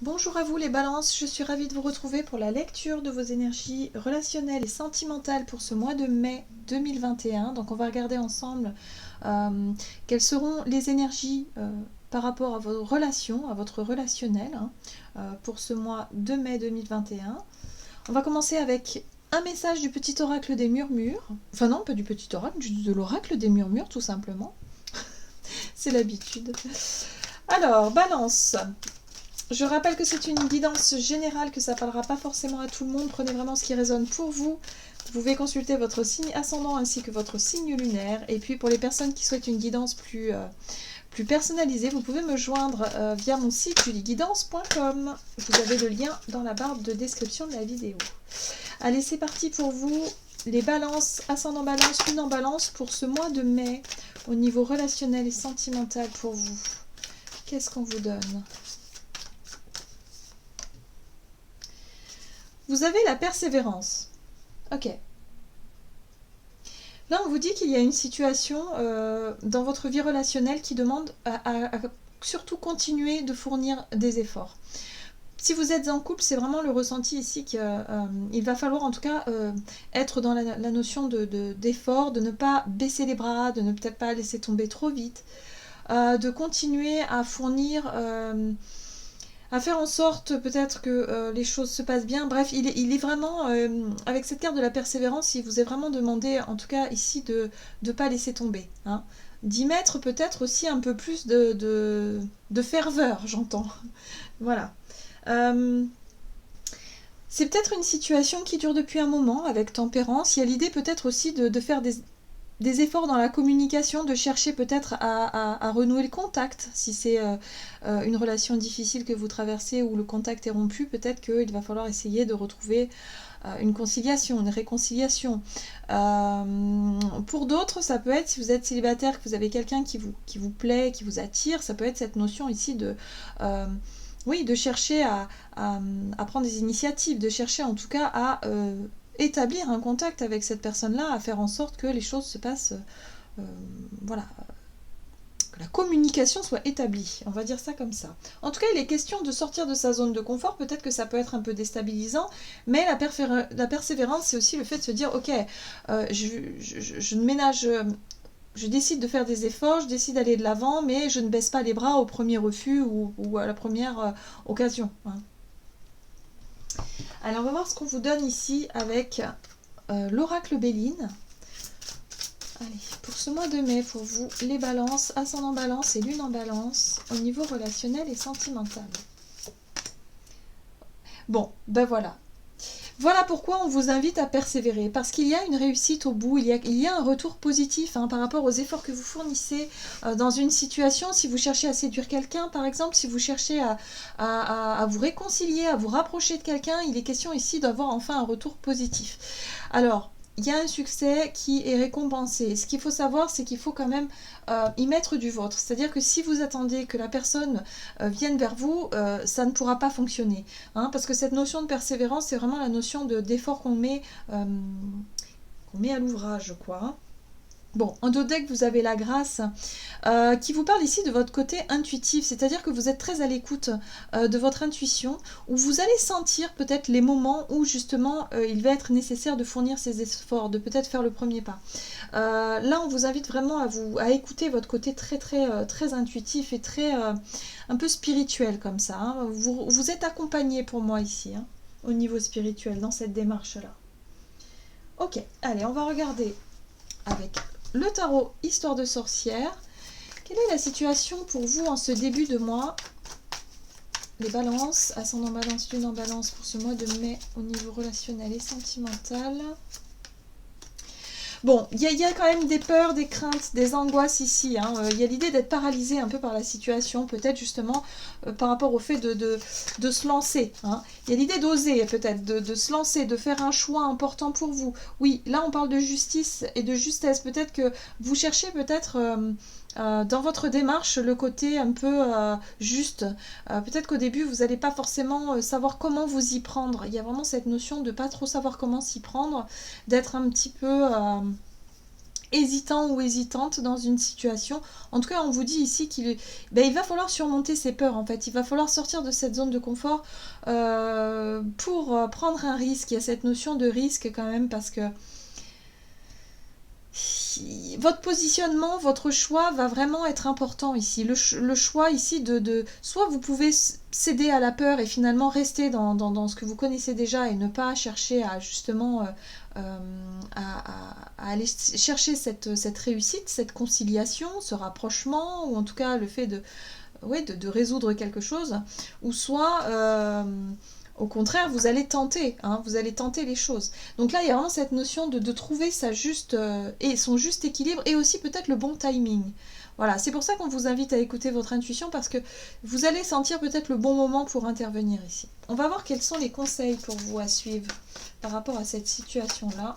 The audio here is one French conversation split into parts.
Bonjour à vous les balances, je suis ravie de vous retrouver pour la lecture de vos énergies relationnelles et sentimentales pour ce mois de mai 2021. Donc on va regarder ensemble quelles seront les énergies par rapport à vos relations, à votre relationnel pour ce mois de mai 2021. On va commencer avec un message du petit oracle des murmures. Enfin non, pas du petit oracle, de l'oracle des murmures tout simplement. C'est l'habitude. Alors, balance. Je rappelle que c'est une guidance générale, que ça ne parlera pas forcément à tout le monde. Prenez vraiment ce qui résonne pour vous. Vous pouvez consulter votre signe ascendant ainsi que votre signe lunaire. Et puis pour les personnes qui souhaitent une guidance plus personnalisée, vous pouvez me joindre via mon site julieguidance.com. Vous avez le lien dans la barre de description de la vidéo. Allez, c'est parti pour vous. Les balances, ascendant balance, lune en balance pour ce mois de mai au niveau relationnel et sentimental pour vous. Qu'est-ce qu'on vous donne ? Vous avez la persévérance. Ok. Là, on vous dit qu'il y a une situation dans votre vie relationnelle qui demande à surtout continuer de fournir des efforts. Si vous êtes en couple, c'est vraiment le ressenti ici qu'il va falloir en tout cas être dans la notion d'effort, de ne pas baisser les bras, de ne peut-être pas laisser tomber trop vite, de continuer à fournir... à faire en sorte peut-être que les choses se passent bien. Bref, il est vraiment, avec cette carte de la persévérance, il vous est vraiment demandé, en tout cas ici, de ne pas laisser tomber. Hein. D'y mettre peut-être aussi un peu plus de ferveur, j'entends. Voilà. C'est peut-être une situation qui dure depuis un moment, avec tempérance. Il y a l'idée peut-être aussi de faire des efforts dans la communication, de chercher peut-être à renouer le contact. Si c'est une relation difficile que vous traversez où le contact est rompu, peut-être qu'il va falloir essayer de retrouver une conciliation, une réconciliation. Pour d'autres, ça peut être, si vous êtes célibataire, que vous avez quelqu'un qui vous plaît, qui vous attire, ça peut être cette notion ici de... oui, de chercher à prendre des initiatives, de chercher en tout cas à établir un contact avec cette personne-là, à faire en sorte que les choses se passent, voilà, que la communication soit établie, on va dire ça comme ça. En tout cas, il est question de sortir de sa zone de confort, peut-être que ça peut être un peu déstabilisant, mais la persévérance, c'est aussi le fait de se dire, ok, je ne ménage... je décide de faire des efforts, je décide d'aller de l'avant, mais je ne baisse pas les bras au premier refus ou à la première occasion. Hein. Alors on va voir ce qu'on vous donne ici avec l'oracle Béline. Allez, pour ce mois de mai, pour vous, les balances, ascendant balance et lune en balance, au niveau relationnel et sentimental. Bon, ben voilà. Voilà pourquoi on vous invite à persévérer, parce qu'il y a une réussite au bout, il y a un retour positif par rapport aux efforts que vous fournissez dans une situation. Si vous cherchez à séduire quelqu'un, par exemple, si vous cherchez à vous réconcilier, à vous rapprocher de quelqu'un, il est question ici d'avoir enfin un retour positif. Alors, il y a un succès qui est récompensé. Ce qu'il faut savoir, c'est qu'il faut quand même y mettre du vôtre. C'est-à-dire que si vous attendez que la personne vienne vers vous, ça ne pourra pas fonctionner. Hein, parce que cette notion de persévérance, c'est vraiment la notion d'effort qu'on met à l'ouvrage, quoi. Hein. Bon, en dos deck, vous avez la grâce qui vous parle ici de votre côté intuitif, c'est-à-dire que vous êtes très à l'écoute de votre intuition, où vous allez sentir peut-être les moments où justement il va être nécessaire de fournir ces efforts, de peut-être faire le premier pas. Là, on vous invite vraiment à écouter votre côté très intuitif et très un peu spirituel comme ça. Hein. Vous êtes accompagné pour moi ici, hein, au niveau spirituel, dans cette démarche-là. Ok, allez, on va regarder avec le tarot Histoire de sorcière. Quelle est la situation pour vous en ce début de mois? Les balances, ascendant balance, lune en balance pour ce mois de mai au niveau relationnel et sentimental. Bon, il y a quand même des peurs, des craintes, des angoisses ici. Hein. Y a l'idée d'être paralysé un peu par la situation, peut-être justement par rapport au fait de se lancer. Hein. Y a l'idée d'oser peut-être, de se lancer, de faire un choix important pour vous. Oui, là on parle de justice et de justesse. Peut-être que vous cherchez peut-être... dans votre démarche, le côté un peu juste. Peut-être qu'au début, vous n'allez pas forcément savoir comment vous y prendre. Il y a vraiment cette notion de ne pas trop savoir comment s'y prendre, d'être un petit peu hésitant ou hésitante dans une situation. En tout cas, on vous dit ici il va falloir surmonter ses peurs, en fait. Il va falloir sortir de cette zone de confort pour prendre un risque. Il y a cette notion de risque quand même, parce que votre positionnement, votre choix va vraiment être important ici. Le choix ici soit vous pouvez céder à la peur et finalement rester dans ce que vous connaissez déjà et ne pas chercher à justement à aller chercher cette réussite, cette conciliation, ce rapprochement, ou en tout cas le fait de résoudre quelque chose, ou soit au contraire, vous allez tenter, hein, vous allez tenter les choses. Donc là, il y a vraiment cette notion de trouver son juste équilibre, et aussi peut-être le bon timing. Voilà, c'est pour ça qu'on vous invite à écouter votre intuition, parce que vous allez sentir peut-être le bon moment pour intervenir ici. On va voir quels sont les conseils pour vous à suivre par rapport à cette situation-là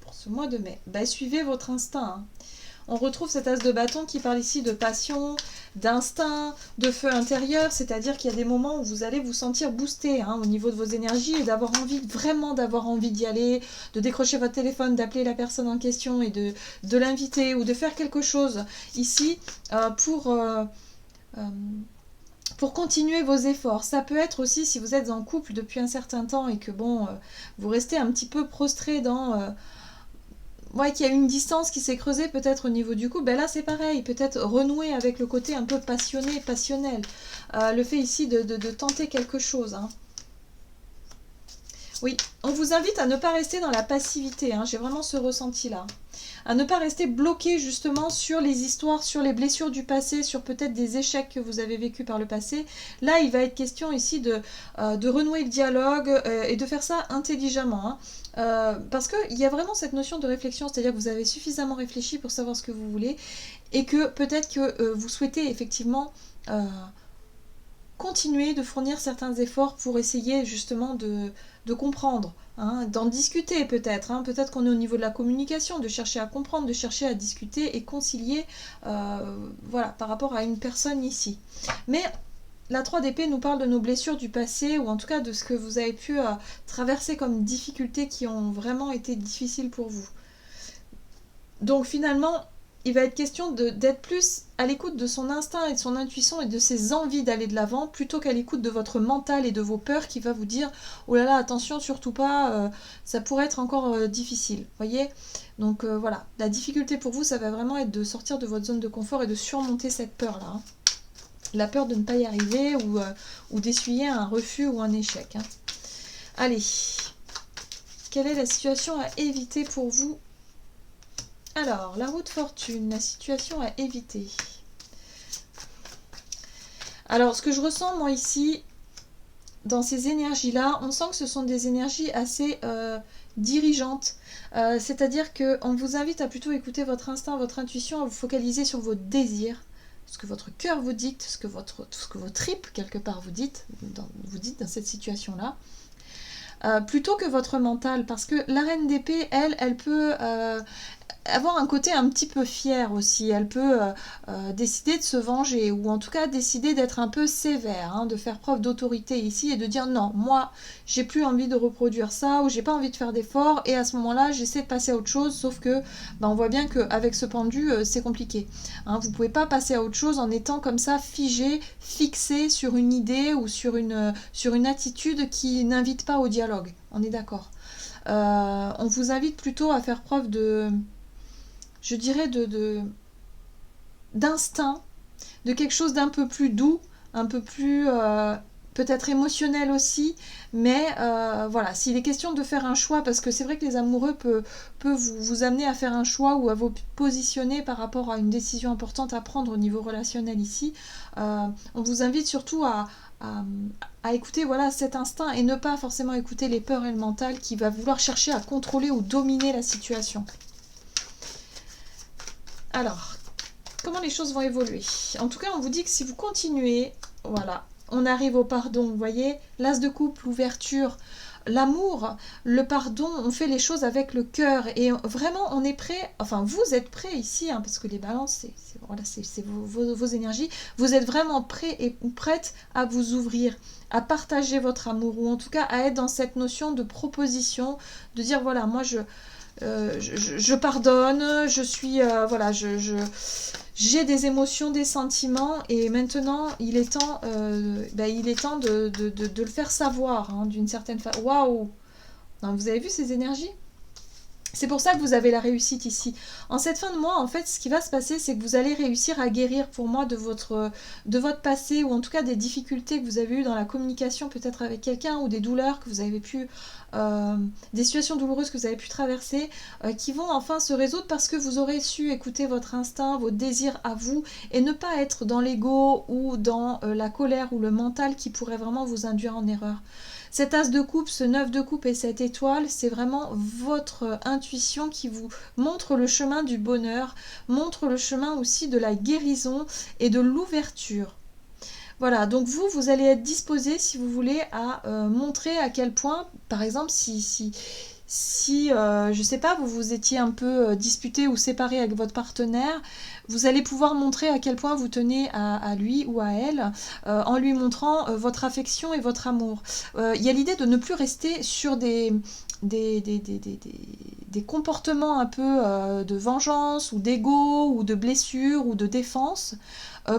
pour ce mois de mai. Suivez votre instinct, hein. On retrouve cet as de bâton qui parle ici de passion, d'instinct, de feu intérieur, c'est-à-dire qu'il y a des moments où vous allez vous sentir boosté, hein, au niveau de vos énergies, et vraiment d'avoir envie d'y aller, de décrocher votre téléphone, d'appeler la personne en question et de l'inviter, ou de faire quelque chose ici pour continuer vos efforts. Ça peut être aussi si vous êtes en couple depuis un certain temps et que vous restez un petit peu prostré dans... qu'il y a une distance qui s'est creusée peut-être au niveau du couple, là c'est pareil, peut-être renouer avec le côté un peu passionné, passionnel. Le fait ici de tenter quelque chose, hein. Oui, on vous invite à ne pas rester dans la passivité, hein, j'ai vraiment ce ressenti-là. À ne pas rester bloqué justement sur les histoires, sur les blessures du passé, sur peut-être des échecs que vous avez vécus par le passé. Là, il va être question ici de renouer le dialogue et de faire ça intelligemment, hein. Parce qu'il y a vraiment cette notion de réflexion, c'est-à-dire que vous avez suffisamment réfléchi pour savoir ce que vous voulez, et que peut-être que vous souhaitez effectivement continuer de fournir certains efforts pour essayer justement de comprendre, hein, d'en discuter peut-être, hein, peut-être qu'on est au niveau de la communication, de chercher à comprendre, de chercher à discuter et concilier par rapport à une personne ici. Mais la 3 d'épée nous parle de nos blessures du passé, ou en tout cas de ce que vous avez pu traverser comme difficultés qui ont vraiment été difficiles pour vous. Donc finalement, il va être question d'être plus à l'écoute de son instinct et de son intuition et de ses envies d'aller de l'avant, plutôt qu'à l'écoute de votre mental et de vos peurs qui va vous dire « Oh là là, attention, surtout pas, ça pourrait être encore difficile. » Voyez ? Donc voilà, la difficulté pour vous, ça va vraiment être de sortir de votre zone de confort et de surmonter cette peur-là, hein. La peur de ne pas y arriver, ou d'essuyer un refus ou un échec, hein. Allez, quelle est la situation à éviter pour vous ? Alors, la roue de fortune, la situation à éviter. Alors, ce que je ressens, moi, ici, dans ces énergies-là, on sent que ce sont des énergies assez dirigeantes. C'est-à-dire qu'on vous invite à plutôt écouter votre instinct, votre intuition, à vous focaliser sur vos désirs, ce que votre cœur vous dicte, ce que vos tripes, quelque part, vous dites dans cette situation-là. Plutôt que votre mental, parce que la reine d'épée, elle peut avoir un côté un petit peu fier aussi. Elle peut décider de se venger, ou en tout cas décider d'être un peu sévère, hein, de faire preuve d'autorité ici et de dire non, moi j'ai plus envie de reproduire ça, ou j'ai pas envie de faire d'efforts, et à ce moment-là j'essaie de passer à autre chose, sauf que on voit bien qu'avec ce pendu c'est compliqué, hein. Vous pouvez pas passer à autre chose en étant comme ça figé, fixé sur une idée ou sur une attitude qui n'invite pas au dialogue, on est d'accord. On vous invite plutôt à faire preuve je dirais d'instinct, de quelque chose d'un peu plus doux, un peu plus peut-être émotionnel aussi, mais voilà, s'il est question de faire un choix, parce que c'est vrai que les amoureux peuvent vous amener à faire un choix ou à vous positionner par rapport à une décision importante à prendre au niveau relationnel ici, on vous invite surtout à écouter cet instinct, et ne pas forcément écouter les peurs et le mental qui va vouloir chercher à contrôler ou dominer la situation. Alors, comment les choses vont évoluer ? En tout cas, on vous dit que si vous continuez, voilà, on arrive au pardon, vous voyez, l'as de coupe, l'ouverture, l'amour, le pardon, on fait les choses avec le cœur, et vraiment on est prêt, enfin vous êtes prêts ici, hein, parce que les balances, c'est vos énergies, vous êtes vraiment prêts et prêtes à vous ouvrir, à partager votre amour, ou en tout cas à être dans cette notion de proposition, de dire voilà, moi je pardonne, je suis, voilà, j'ai des émotions, des sentiments, et maintenant il est temps, il est temps de le faire savoir, hein, d'une certaine façon. Waouh! Non, vous avez vu ces énergies? C'est pour ça que vous avez la réussite ici. En cette fin de mois, en fait, ce qui va se passer, c'est que vous allez réussir à guérir pour moi de votre passé, ou en tout cas des difficultés que vous avez eues dans la communication peut-être avec quelqu'un, ou des douleurs que vous avez pu, des situations douloureuses que vous avez pu traverser, qui vont enfin se résoudre parce que vous aurez su écouter votre instinct, votre désir à vous, et ne pas être dans l'ego ou dans la colère ou le mental qui pourrait vraiment vous induire en erreur. Cet as de coupe, ce 9 de coupe et cette étoile, c'est vraiment votre intuition qui vous montre le chemin du bonheur, montre le chemin aussi de la guérison et de l'ouverture. Voilà, donc vous allez être disposé, si vous voulez, à montrer à quel point, par exemple, si je sais pas, vous vous étiez un peu disputé ou séparé avec votre partenaire, vous allez pouvoir montrer à quel point vous tenez à lui ou à elle, en lui montrant votre affection et votre amour. Il y a l'idée de ne plus rester sur des comportements un peu de vengeance ou d'ego ou de blessure ou de défense,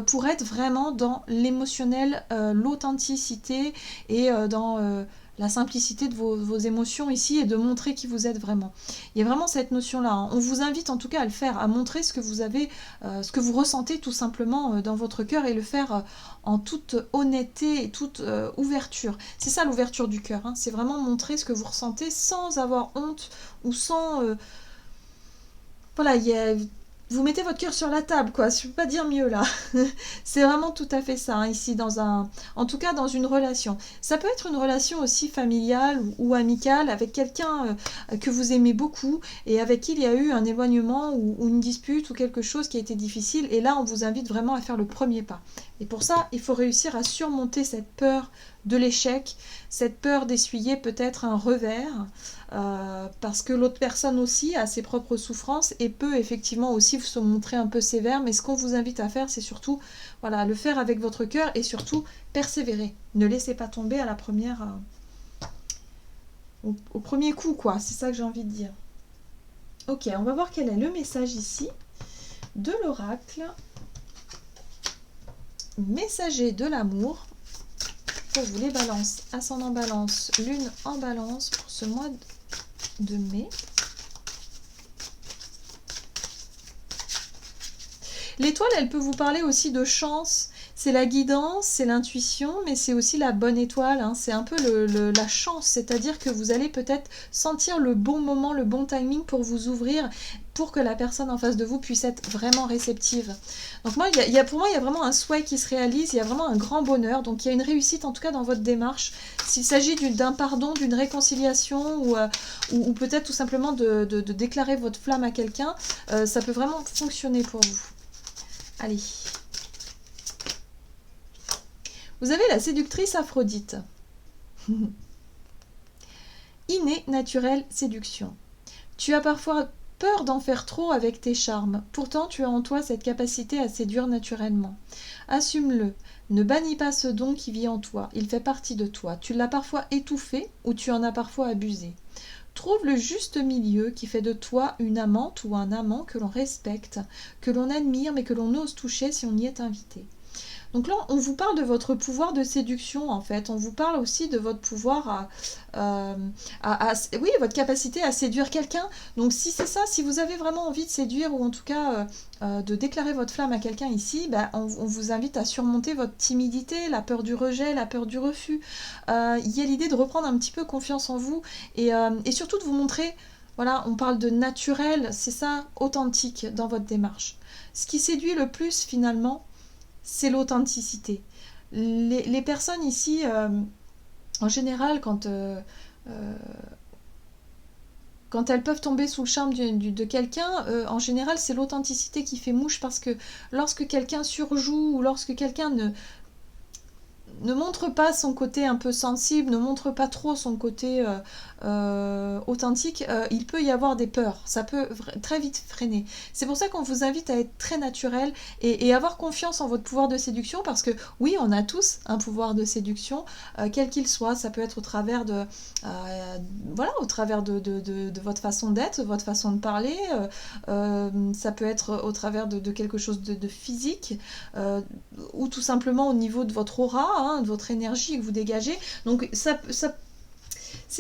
pour être vraiment dans l'émotionnel, l'authenticité, et dans la simplicité de vos émotions ici, et de montrer qui vous êtes vraiment. Il y a vraiment cette notion-là, hein. On vous invite en tout cas à le faire, à montrer ce que vous avez, ce que vous ressentez tout simplement dans votre cœur, et le faire en toute honnêteté et toute ouverture. C'est ça l'ouverture du cœur, hein. C'est vraiment montrer ce que vous ressentez sans avoir honte ou sans... voilà, vous mettez votre cœur sur la table, quoi. Je ne peux pas dire mieux, là. C'est vraiment tout à fait ça, hein, ici, en tout cas, dans une relation. Ça peut être une relation aussi familiale ou amicale, avec quelqu'un que vous aimez beaucoup, et avec qui il y a eu un éloignement ou une dispute ou quelque chose qui a été difficile. Et là, on vous invite vraiment à faire le premier pas. Et pour ça, il faut réussir à surmonter cette peur de l'échec, cette peur d'essuyer peut-être un revers, parce que l'autre personne aussi a ses propres souffrances et peut effectivement aussi se montrer un peu sévère. Mais ce qu'on vous invite à faire, c'est surtout, voilà, le faire avec votre cœur, et surtout persévérer. Ne laissez pas tomber à la première, au premier coup, quoi. C'est ça que j'ai envie de dire. Ok, on va voir quel est le message ici de l'oracle. Messager de l'amour pour vous les balances. Ascendant balance, lune en balance pour ce mois de mai. L'étoile, elle peut vous parler aussi de chance. C'est la guidance, c'est l'intuition, mais c'est aussi la bonne étoile, hein. C'est un peu la chance, c'est-à-dire que vous allez peut-être sentir le bon moment, le bon timing pour vous ouvrir, pour que la personne en face de vous puisse être vraiment réceptive. Donc moi, pour moi, il y a vraiment un souhait qui se réalise, il y a vraiment un grand bonheur, donc il y a une réussite en tout cas dans votre démarche. S'il s'agit d'un pardon, d'une réconciliation, ou peut-être tout simplement de déclarer votre flamme à quelqu'un, ça peut vraiment fonctionner pour vous. Allez. Vous avez la séductrice Aphrodite. Innée, naturelle, séduction. Tu as parfois peur d'en faire trop avec tes charmes. Pourtant, tu as en toi cette capacité à séduire naturellement. Assume-le. Ne bannis pas ce don qui vit en toi. Il fait partie de toi. Tu l'as parfois étouffé ou tu en as parfois abusé. Trouve le juste milieu qui fait de toi une amante ou un amant que l'on respecte, que l'on admire, mais que l'on ose toucher si on y est invité. Donc là, on vous parle de votre pouvoir de séduction, en fait. On vous parle aussi de votre pouvoir oui, votre capacité à séduire quelqu'un. Donc si c'est ça, si vous avez vraiment envie de séduire, ou en tout cas de déclarer votre flamme à quelqu'un ici, on vous invite à surmonter votre timidité, la peur du rejet, la peur du refus. Il y a l'idée de reprendre un petit peu confiance en vous, et surtout de vous montrer, voilà, on parle de naturel, c'est ça, authentique dans votre démarche. Ce qui séduit le plus, finalement, c'est l'authenticité. Les personnes ici, en général, quand elles peuvent tomber sous le charme de quelqu'un, en général, c'est l'authenticité qui fait mouche, parce que lorsque quelqu'un surjoue, ou lorsque quelqu'un ne montre pas son côté un peu sensible, ne montre pas trop son côté authentique, il peut y avoir des peurs. Ça peut très vite freiner. C'est pour ça qu'on vous invite à être très naturel et avoir confiance en votre pouvoir de séduction parce que oui, on a tous un pouvoir de séduction, quel qu'il soit. Ça peut être au travers de, voilà, au travers de votre façon d'être, de votre façon de parler. Ça peut être au travers de quelque chose de physique ou tout simplement au niveau de votre aura, hein, de votre énergie que vous dégagez. Donc c'est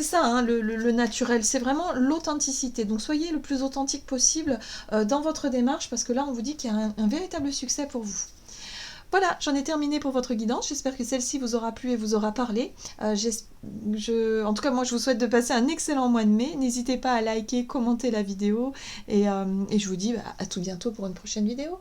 ça, hein, le naturel, c'est vraiment l'authenticité. Donc soyez le plus authentique possible dans votre démarche parce que là on vous dit qu'il y a un véritable succès pour vous. Voilà, j'en ai terminé pour votre guidance. J'espère que celle-ci vous aura plu et vous aura parlé. En tout cas, moi, je vous souhaite de passer un excellent mois de mai. N'hésitez pas à liker, commenter la vidéo. Et je vous dis à tout bientôt pour une prochaine vidéo.